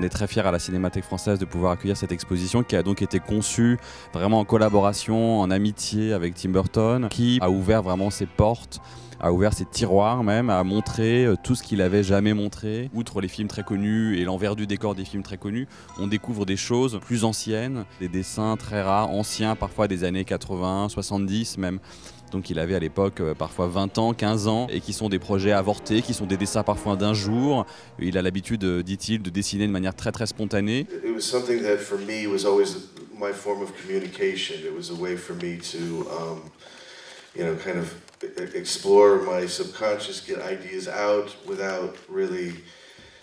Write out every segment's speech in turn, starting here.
est très fiers à la Cinémathèque française de pouvoir accueillir cette exposition qui a donc été conçue vraiment en collaboration, en amitié avec Tim Burton, qui a ouvert vraiment ses portes, a ouvert ses tiroirs même, a montré tout ce qu'il avait jamais montré. Outre les films très connus et l'envers du décor des films très connus, on découvre des choses plus anciennes, des dessins très rares, anciens, parfois des années 80, 70 même. Donc il avait à l'époque parfois 20 ans, 15 ans, et qui sont des projets avortés, qui sont des dessins parfois d'un jour. Il a l'habitude, dit-il, de dessiner de manière très très spontanée. It was something that for me was always my form of communication. It was a way for me to, kind of explore my subconscious, get ideas out without really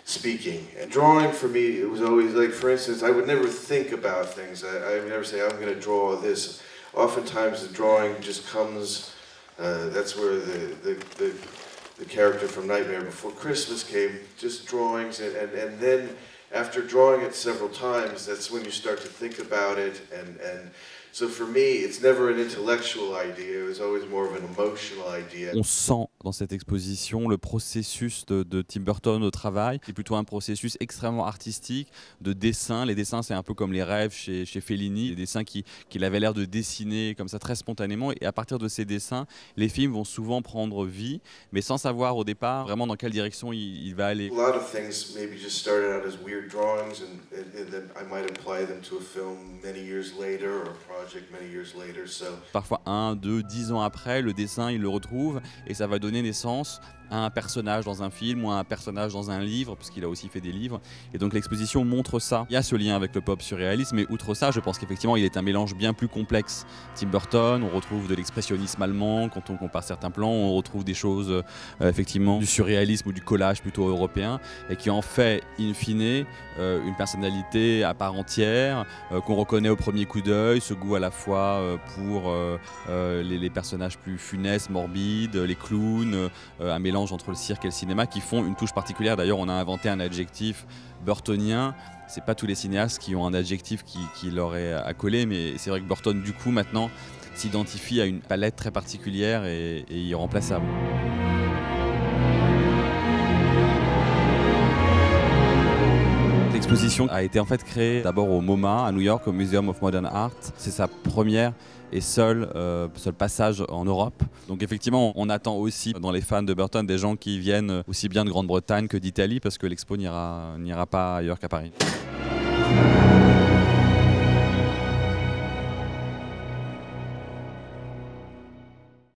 speaking. And drawing for me, it was always like, for instance, I would never think about things. I would never say, I'm going to draw this. Oftentimes the drawing just comes, that's where the character from Nightmare Before Christmas came, just drawings, and then after drawing it several times, that's when you start to think about it, and so for me, it's never an intellectual idea, it was always more of an emotional idea. On sent dans cette exposition le processus de Tim Burton au travail. C'est plutôt un processus extrêmement artistique, de dessin. Les dessins, c'est un peu comme les rêves chez Fellini, des dessins qu'il avait l'air de dessiner comme ça très spontanément. Et à partir de ces dessins, les films vont souvent prendre vie, mais sans savoir au départ vraiment dans quelle direction il va aller. A lot of things maybe just started out as weird drawings, and then I might apply them to a film many years later, or a project many years later. So parfois 1, 2, 10 ans après, le dessin, il le retrouve et ça va donner naissance à un personnage dans un film ou à un personnage dans un livre, parce qu'il a aussi fait des livres. Et donc l'exposition montre ça. Il y a ce lien avec le pop surréalisme, mais outre ça, je pense qu'effectivement, il est un mélange bien plus complexe. Tim Burton, on retrouve de l'expressionnisme allemand, quand on compare certains plans, on retrouve des choses, effectivement, du surréalisme ou du collage plutôt européen, et qui en fait, in fine, une personnalité à part entière, qu'on reconnaît au premier coup d'œil, ce goût à la fois pour les personnages plus funestes, morbides, les clowns, un mélange entre le cirque et le cinéma qui font une touche particulière. D'ailleurs, on a inventé un adjectif burtonien. C'est pas tous les cinéastes qui ont un adjectif qui leur est accolé, mais c'est vrai que Burton, du coup, maintenant, s'identifie à une palette très particulière et irremplaçable. L'exposition a été en fait créée d'abord au MoMA à New York, au Museum of Modern Art. C'est sa première et seul passage en Europe. Donc effectivement, on attend aussi dans les fans de Burton des gens qui viennent aussi bien de Grande-Bretagne que d'Italie, parce que l'expo n'ira pas ailleurs qu'à Paris.